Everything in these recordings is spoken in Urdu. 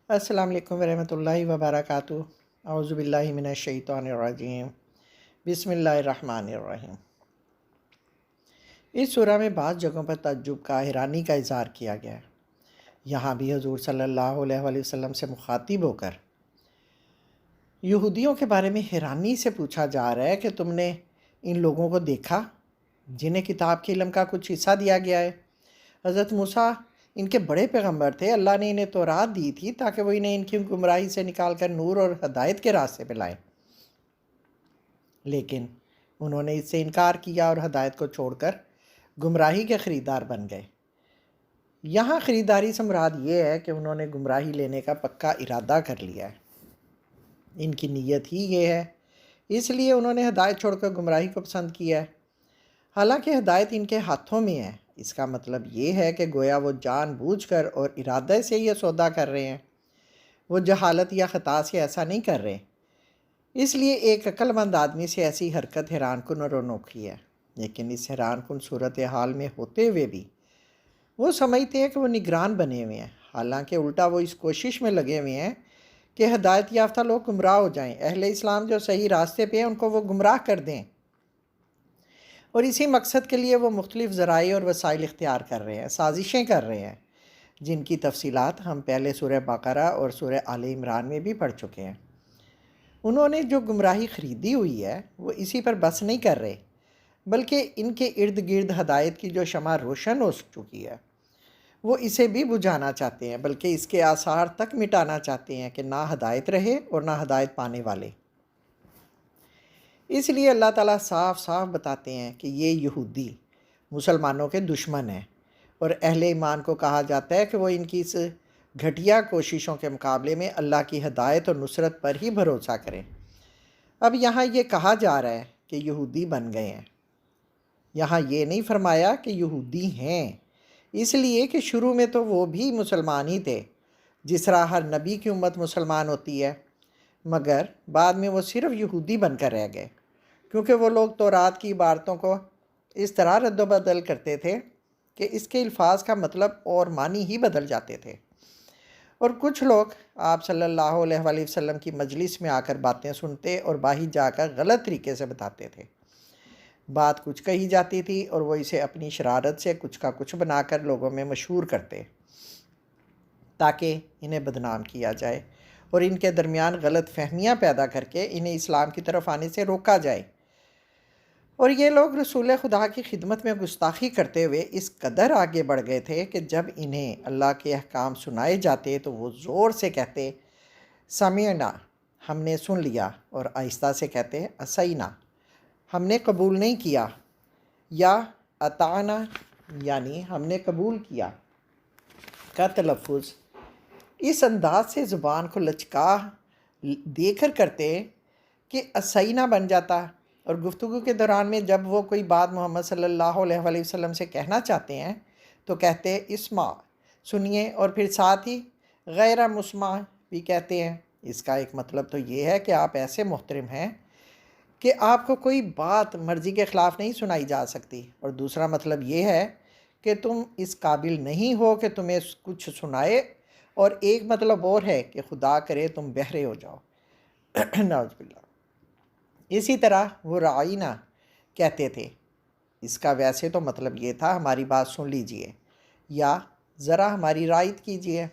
السلام علیکم ورحمۃ اللہ وبرکاتہ۔ اعوذ باللہ من الشیطان الرجیم، بسم اللہ الرحمن الرحیم۔ اس سورہ میں بعض جگہوں پر تعجب کا، حیرانی کا اظہار کیا گیا ہے۔ یہاں بھی حضور صلی اللہ علیہ وآلہ وسلم سے مخاطب ہو کر یہودیوں کے بارے میں حیرانی سے پوچھا جا رہا ہے کہ تم نے ان لوگوں کو دیکھا جنہیں کتاب کے علم کا کچھ حصہ دیا گیا ہے۔ حضرت موسیٰ ان کے بڑے پیغمبر تھے، اللہ نے انہیں تورات دی تھی تاکہ وہ انہیں ان کی گمراہی سے نکال کر نور اور ہدایت کے راستے پہ لائیں، لیکن انہوں نے اس سے انکار کیا اور ہدایت کو چھوڑ کر گمراہی کے خریدار بن گئے۔ یہاں خریداری سے مراد یہ ہے کہ انہوں نے گمراہی لینے کا پکا ارادہ کر لیا ہے، ان کی نیت ہی یہ ہے، اس لیے انہوں نے ہدایت چھوڑ کر گمراہی کو پسند کیا ہے، حالانکہ ہدایت ان کے ہاتھوں میں ہے۔ اس کا مطلب یہ ہے کہ گویا وہ جان بوجھ کر اور ارادے سے یہ سودا کر رہے ہیں، وہ جہالت یا خطا سے ایسا نہیں کر رہے۔ اس لیے ایک عقل مند آدمی سے ایسی حرکت حیران کن اور انوکھی ہے، لیکن اس حیران کن صورتحال میں ہوتے ہوئے بھی وہ سمجھتے ہیں کہ وہ نگران بنے ہوئے ہیں، حالانکہ الٹا وہ اس کوشش میں لگے ہوئے ہیں کہ ہدایت یافتہ لوگ گمراہ ہو جائیں، اہل اسلام جو صحیح راستے پہ ہیں ان کو وہ گمراہ کر دیں، اور اسی مقصد کے لیے وہ مختلف ذرائع اور وسائل اختیار کر رہے ہیں، سازشیں کر رہے ہیں، جن کی تفصیلات ہم پہلے سورہ بقرہ اور سورہ آل عمران میں بھی پڑھ چکے ہیں۔ انہوں نے جو گمراہی خریدی ہوئی ہے وہ اسی پر بس نہیں کر رہے، بلکہ ان کے ارد گرد ہدایت کی جو شمع روشن ہو چکی ہے وہ اسے بھی بجھانا چاہتے ہیں، بلکہ اس کے آثار تک مٹانا چاہتے ہیں کہ نہ ہدایت رہے اور نہ ہدایت پانے والے۔ اس لیے اللہ تعالیٰ صاف صاف بتاتے ہیں کہ یہ یہودی مسلمانوں کے دشمن ہیں، اور اہل ایمان کو کہا جاتا ہے کہ وہ ان کی اس گھٹیا کوششوں کے مقابلے میں اللہ کی ہدایت اور نصرت پر ہی بھروسہ کریں۔ اب یہاں یہ کہا جا رہا ہے کہ یہودی بن گئے ہیں، یہاں یہ نہیں فرمایا کہ یہودی ہیں، اس لیے کہ شروع میں تو وہ بھی مسلمان ہی تھے، جس طرح ہر نبی کی امت مسلمان ہوتی ہے، مگر بعد میں وہ صرف یہودی بن کر رہ گئے، کیونکہ وہ لوگ تورات کی عبارتوں کو اس طرح رد و بدل کرتے تھے کہ اس کے الفاظ کا مطلب اور معنی ہی بدل جاتے تھے، اور کچھ لوگ آپ صلی اللہ علیہ وآلہ وسلم کی مجلس میں آ کر باتیں سنتے اور باہر جا کر غلط طریقے سے بتاتے تھے۔ بات کچھ کہی جاتی تھی اور وہ اسے اپنی شرارت سے کچھ کا کچھ بنا کر لوگوں میں مشہور کرتے تاکہ انہیں بدنام کیا جائے اور ان کے درمیان غلط فہمیاں پیدا کر کے انہیں اسلام کی طرف آنے سے روکا جائے۔ اور یہ لوگ رسول خدا کی خدمت میں گستاخی کرتے ہوئے اس قدر آگے بڑھ گئے تھے کہ جب انہیں اللہ کے احکام سنائے جاتے تو وہ زور سے کہتے سمعنا، ہم نے سن لیا، اور آہستہ سے کہتے اسینا، ہم نے قبول نہیں کیا، یا اطعنا، یعنی ہم نے قبول کیا کا تلفظ اس انداز سے زبان کو لچکا دے کر کرتے کہ اسینا بن جاتا، اور گفتگو کے دوران میں جب وہ کوئی بات محمد صلی اللہ علیہ وآلہ وسلم سے کہنا چاہتے ہیں تو کہتے اسمع، سنیے، اور پھر ساتھ ہی غیر مسمع بھی کہتے ہیں۔ اس کا ایک مطلب تو یہ ہے کہ آپ ایسے محترم ہیں کہ آپ کو کوئی بات مرضی کے خلاف نہیں سنائی جا سکتی، اور دوسرا مطلب یہ ہے کہ تم اس قابل نہیں ہو کہ تمہیں کچھ سنائے، اور ایک مطلب اور ہے کہ خدا کرے تم بہرے ہو جاؤ، نعوذ باللہ۔ اسی طرح وہ رعینا کہتے تھے، اس کا ویسے تو مطلب یہ تھا ہماری بات سن لیجئے یا ذرا ہماری رعایت کیجئے،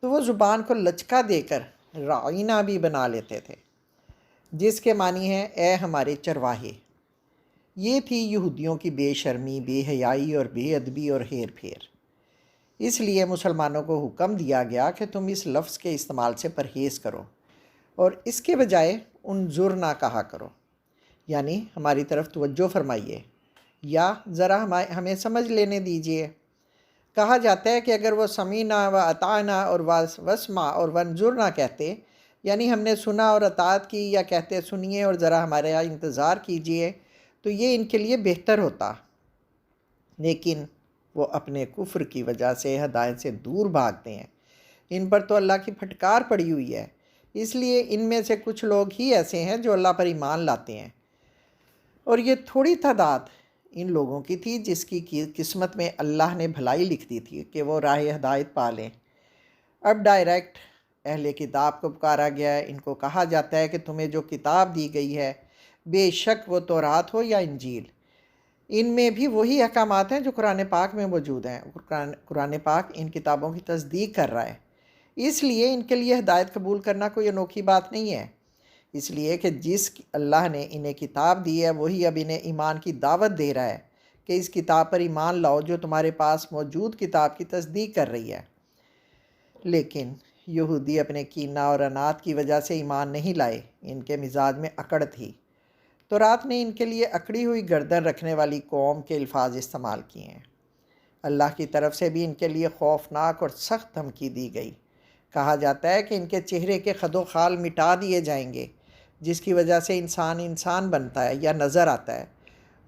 تو وہ زبان کو لچکا دے کر رعینا بھی بنا لیتے تھے، جس کے معنی ہے اے ہمارے چرواہے۔ یہ تھی یہودیوں کی بے شرمی، بے حیائی اور بے ادبی اور ہیر پھیر۔ اس لیے مسلمانوں کو حکم دیا گیا کہ تم اس لفظ کے استعمال سے پرہیز کرو اور اس کے بجائے انظرنا کہا کرو، یعنی ہماری طرف توجہ فرمائیے، یا ذرا ہمیں سمجھ لینے دیجئے۔ کہا جاتا ہے کہ اگر وہ سمینا و اطعنا اور واسمع اور وانظرنا کہتے، یعنی ہم نے سنا اور اطاعت کی، یا کہتے سنیے اور ذرا ہمارے یہاں انتظار کیجئے، تو یہ ان کے لیے بہتر ہوتا، لیکن وہ اپنے کفر کی وجہ سے ہدایت سے دور بھاگتے ہیں۔ ان پر تو اللہ کی پھٹکار پڑی ہوئی ہے، اس لیے ان میں سے کچھ لوگ ہی ایسے ہیں جو اللہ پر ایمان لاتے ہیں، اور یہ تھوڑی تعداد ان لوگوں کی تھی جس کی قسمت میں اللہ نے بھلائی لکھ دی تھی کہ وہ راہ ہدایت پا لیں۔ اب ڈائریکٹ اہل کتاب کو پکارا گیا ہے، ان کو کہا جاتا ہے کہ تمہیں جو کتاب دی گئی ہے بے شک وہ تورات ہو یا انجیل، ان میں بھی وہی احکامات ہیں جو قرآن پاک میں موجود ہیں۔ قرآن پاک ان کتابوں کی تصدیق کر رہا ہے، اس لیے ان کے لیے ہدایت قبول کرنا کوئی انوکھی بات نہیں ہے، اس لیے کہ جس اللہ نے انہیں کتاب دی ہے وہی اب انہیں ایمان کی دعوت دے رہا ہے کہ اس کتاب پر ایمان لاؤ جو تمہارے پاس موجود کتاب کی تصدیق کر رہی ہے۔ لیکن یہودی اپنے کینہ اور انات کی وجہ سے ایمان نہیں لائے، ان کے مزاج میں اکڑ تھی۔ تورات نے ان کے لیے اکڑی ہوئی گردن رکھنے والی قوم کے الفاظ استعمال کیے ہیں۔ اللہ کی طرف سے بھی ان کے لیے خوفناک اور سخت دھمکی دی گئی۔ کہا جاتا ہے کہ ان کے چہرے کے خد و خال مٹا دیے جائیں گے، جس کی وجہ سے انسان بنتا ہے یا نظر آتا ہے،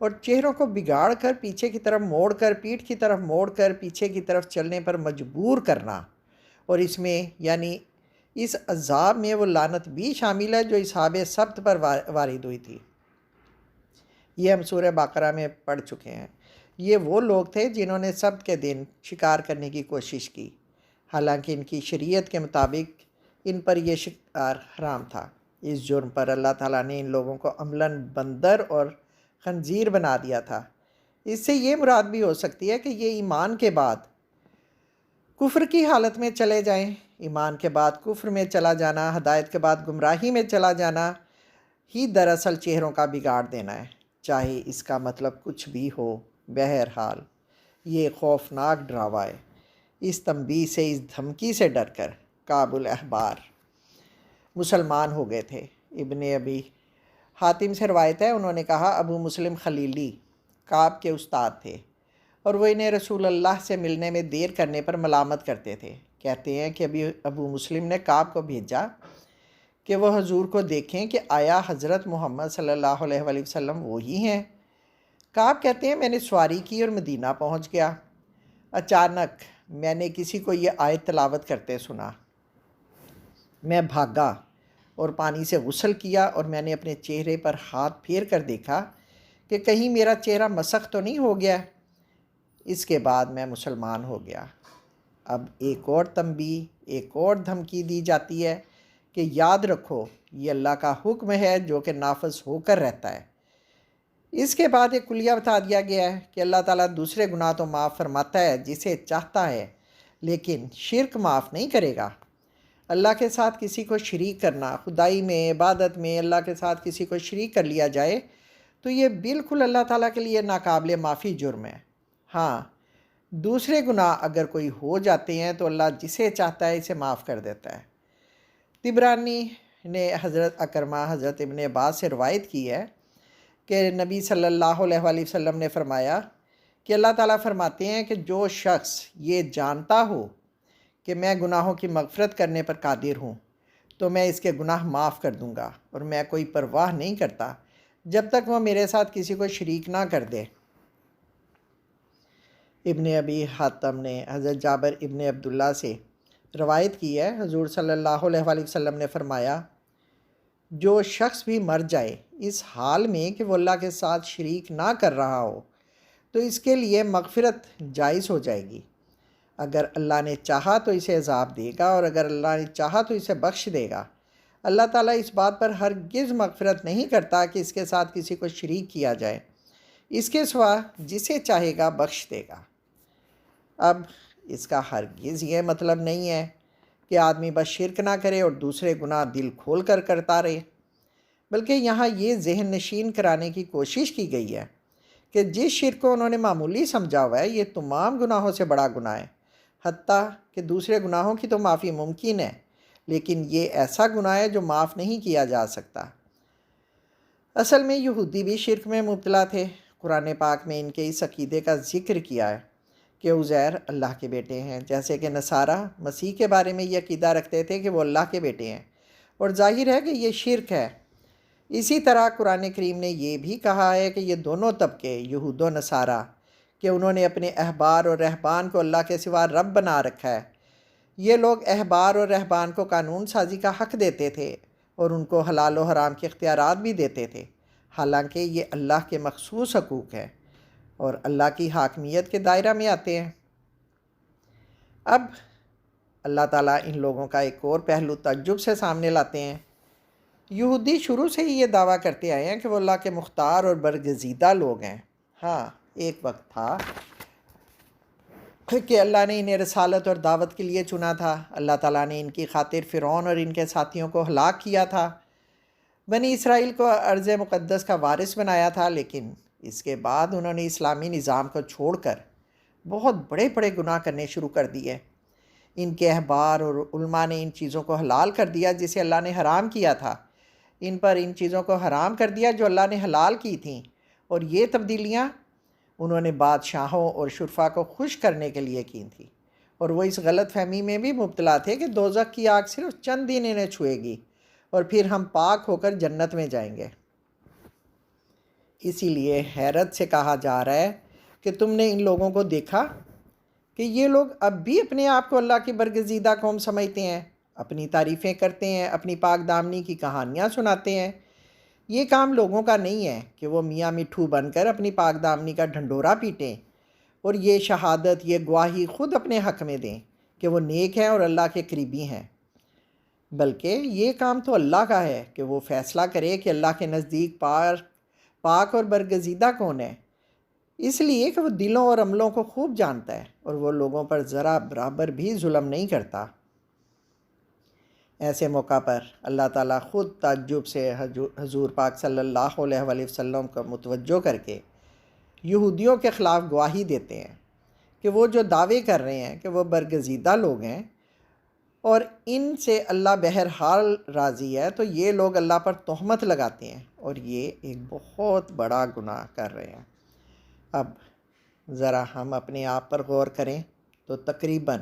اور چہروں کو بگاڑ کر پیچھے کی طرف موڑ کر، پیٹھ کی طرف موڑ کر پیچھے کی طرف چلنے پر مجبور کرنا، اور اس میں یعنی اس عذاب میں وہ لعنت بھی شامل ہے جو اصحاب سبت پر وارد ہوئی تھی۔ یہ ہم سورہ بقرہ میں پڑھ چکے ہیں۔ یہ وہ لوگ تھے جنہوں نے سبت کے دن شکار کرنے کی کوشش کی، حالانکہ ان کی شریعت کے مطابق ان پر یہ شکار حرام تھا۔ اس جرم پر اللہ تعالیٰ نے ان لوگوں کو عملاً بندر اور خنزیر بنا دیا تھا۔ اس سے یہ مراد بھی ہو سکتی ہے کہ یہ ایمان کے بعد کفر کی حالت میں چلے جائیں۔ ایمان کے بعد کفر میں چلا جانا، ہدایت کے بعد گمراہی میں چلا جانا ہی دراصل چہروں کا بگاڑ دینا ہے، چاہے اس کا مطلب کچھ بھی ہو۔ بہرحال یہ خوفناک ڈراوا ہے۔ اس تنبیہ سے، اس دھمکی سے ڈر کر کعب الاحبار مسلمان ہو گئے تھے۔ ابن ابی حاتم سے روایت ہے، انہوں نے کہا ابو مسلم خلیلی کعب کے استاد تھے، اور وہ انہیں رسول اللہ سے ملنے میں دیر کرنے پر ملامت کرتے تھے۔ کہتے ہیں کہ ابو مسلم نے کعب کو بھیجا کہ وہ حضور کو دیکھیں کہ آیا حضرت محمد صلی اللہ علیہ وآلہ وسلم وہی ہیں۔ کعب کہتے ہیں میں نے سواری کی اور مدینہ پہنچ گیا۔ اچانک میں نے کسی کو یہ آیت تلاوت کرتے سنا۔ میں بھاگا اور پانی سے غسل کیا، اور میں نے اپنے چہرے پر ہاتھ پھیر کر دیکھا کہ کہیں میرا چہرہ مسخ تو نہیں ہو گیا۔ اس کے بعد میں مسلمان ہو گیا۔ اب ایک اور تنبیہ، ایک اور دھمکی دی جاتی ہے کہ یاد رکھو یہ اللہ کا حکم ہے جو کہ نافذ ہو کر رہتا ہے۔ اس کے بعد ایک کلیہ بتا دیا گیا ہے کہ اللہ تعالیٰ دوسرے گناہ تو معاف فرماتا ہے جسے چاہتا ہے، لیکن شرک معاف نہیں کرے گا۔ اللہ کے ساتھ کسی کو شریک کرنا، خدائی میں، عبادت میں اللہ کے ساتھ کسی کو شریک کر لیا جائے تو یہ بالکل اللہ تعالیٰ کے لیے ناقابل معافی جرم ہے۔ ہاں، دوسرے گناہ اگر کوئی ہو جاتے ہیں تو اللہ جسے چاہتا ہے اسے معاف کر دیتا ہے۔ طبرانی نے حضرت اکرمہ حضرت ابن عباس سے روایت کی ہے کہ نبی صلی اللہ علیہ وآلہ وسلم نے فرمایا کہ اللہ تعالیٰ فرماتے ہیں کہ جو شخص یہ جانتا ہو کہ میں گناہوں کی مغفرت کرنے پر قادر ہوں تو میں اس کے گناہ معاف کر دوں گا، اور میں کوئی پرواہ نہیں کرتا جب تک وہ میرے ساتھ کسی کو شریک نہ کر دے۔ ابن ابی حاتم نے حضرت جابر ابن عبداللہ سے روایت کی ہے، حضور صلی اللہ علیہ وآلہ وسلم نے فرمایا جو شخص بھی مر جائے اس حال میں کہ وہ اللہ کے ساتھ شریک نہ کر رہا ہو تو اس کے لیے مغفرت جائز ہو جائے گی۔ اگر اللہ نے چاہا تو اسے عذاب دے گا، اور اگر اللہ نے چاہا تو اسے بخش دے گا۔ اللہ تعالیٰ اس بات پر ہرگز مغفرت نہیں کرتا کہ اس کے ساتھ کسی کو شریک کیا جائے، اس کے سوا جسے چاہے گا بخش دے گا۔ اب اس کا ہرگز یہ مطلب نہیں ہے کہ آدمی بس شرک نہ کرے اور دوسرے گناہ دل کھول کر کرتا رہے، بلکہ یہاں یہ ذہن نشین کرانے کی کوشش کی گئی ہے کہ جس شرک کو انہوں نے معمولی سمجھا ہوا ہے یہ تمام گناہوں سے بڑا گناہ ہے، حتیٰ کہ دوسرے گناہوں کی تو معافی ممکن ہے، لیکن یہ ایسا گناہ ہے جو معاف نہیں کیا جا سکتا۔ اصل میں یہودی بھی شرک میں مبتلا تھے۔ قرآن پاک میں ان کے اس عقیدے کا ذکر کیا ہے کہ عزیر اللہ کے بیٹے ہیں، جیسے کہ نصارہ مسیح کے بارے میں یہ عقیدہ رکھتے تھے کہ وہ اللہ کے بیٹے ہیں، اور ظاہر ہے کہ یہ شرک ہے۔ اسی طرح قرآن کریم نے یہ بھی کہا ہے کہ یہ دونوں طبقے یہود و نصارہ کہ انہوں نے اپنے احبار اور رہبان کو اللہ کے سوا رب بنا رکھا ہے، یہ لوگ احبار اور رہبان کو قانون سازی کا حق دیتے تھے اور ان کو حلال و حرام کے اختیارات بھی دیتے تھے، حالانکہ یہ اللہ کے مخصوص حقوق ہیں اور اللہ کی حاکمیت کے دائرہ میں آتے ہیں۔ اب اللہ تعالیٰ ان لوگوں کا ایک اور پہلو تعجب سے سامنے لاتے ہیں۔ یہودی شروع سے ہی یہ دعویٰ کرتے آئے ہیں کہ وہ اللہ کے مختار اور برگزیدہ لوگ ہیں۔ ہاں، ایک وقت تھا کہ اللہ نے انہیں رسالت اور دعوت کے لیے چنا تھا۔ اللہ تعالیٰ نے ان کی خاطر فرعون اور ان کے ساتھیوں کو ہلاک کیا تھا، بنی اسرائیل کو ارض مقدس کا وارث بنایا تھا، لیکن اس کے بعد انہوں نے اسلامی نظام کو چھوڑ کر بہت بڑے بڑے گناہ کرنے شروع کر دیے۔ ان کے احبار اور علماء نے ان چیزوں کو حلال کر دیا جسے اللہ نے حرام کیا تھا، ان پر ان چیزوں کو حرام کر دیا جو اللہ نے حلال کی تھیں، اور یہ تبدیلیاں انہوں نے بادشاہوں اور شرفا کو خوش کرنے کے لیے کی تھیں، اور وہ اس غلط فہمی میں بھی مبتلا تھے کہ دوزخ کی آگ صرف چند دن انہیں چھوئے گی اور پھر ہم پاک ہو کر جنت میں جائیں گے۔ اسی لیے حیرت سے کہا جا رہا ہے کہ تم نے ان لوگوں کو دیکھا کہ یہ لوگ اب بھی اپنے آپ کو اللہ کی برگزیدہ قوم سمجھتے ہیں، اپنی تعریفیں کرتے ہیں، اپنی پاک دامنی کی کہانیاں سناتے ہیں۔ یہ کام لوگوں کا نہیں ہے کہ وہ میاں مٹھو بن کر اپنی پاک دامنی کا ڈھنڈورا پیٹیں اور یہ شہادت، یہ گواہی خود اپنے حق میں دیں کہ وہ نیک ہیں اور اللہ کے قریبی ہیں، بلکہ یہ کام تو اللہ کا ہے کہ وہ فیصلہ کرے کہ اللہ کے نزدیک پاک اور برگزیدہ کون ہے، اس لیے کہ وہ دلوں اور عملوں کو خوب جانتا ہے اور وہ لوگوں پر ذرا برابر بھی ظلم نہیں کرتا۔ ایسے موقع پر اللہ تعالیٰ خود تعجب سے حضور پاک صلی اللہ علیہ وآلہ وسلم کو متوجہ کر کے یہودیوں کے خلاف گواہی دیتے ہیں کہ وہ جو دعوے کر رہے ہیں کہ وہ برگزیدہ لوگ ہیں اور ان سے اللہ بہرحال راضی ہے، تو یہ لوگ اللہ پر تہمت لگاتے ہیں اور یہ ایک بہت بڑا گناہ کر رہے ہیں۔ اب ذرا ہم اپنے آپ پر غور کریں تو تقریباً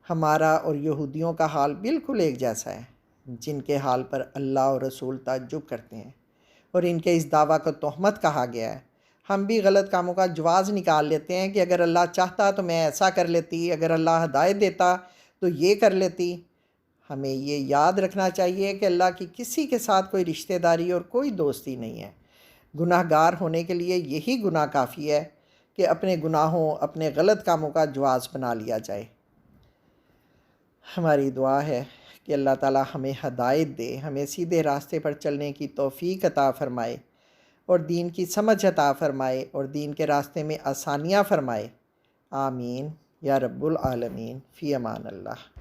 ہمارا اور یہودیوں کا حال بالکل ایک جیسا ہے، جن کے حال پر اللہ اور رسول تعجب کرتے ہیں اور ان کے اس دعویٰ کو تہمت کہا گیا ہے۔ ہم بھی غلط کاموں کا جواز نکال لیتے ہیں کہ اگر اللہ چاہتا تو میں ایسا کر لیتی، اگر اللہ ہدایت دیتا تو یہ کر لیتی۔ ہمیں یہ یاد رکھنا چاہیے کہ اللہ کی کسی کے ساتھ کوئی رشتہ داری اور کوئی دوستی نہیں ہے۔ گناہ گار ہونے کے لیے یہی گناہ کافی ہے کہ اپنے گناہوں، اپنے غلط کاموں کا جواز بنا لیا جائے۔ ہماری دعا ہے کہ اللہ تعالیٰ ہمیں ہدایت دے، ہمیں سیدھے راستے پر چلنے کی توفیق عطا فرمائے اور دین کی سمجھ عطا فرمائے اور دین کے راستے میں آسانیاں فرمائے۔ آمین یا رب العالمین۔ فی امان اللہ۔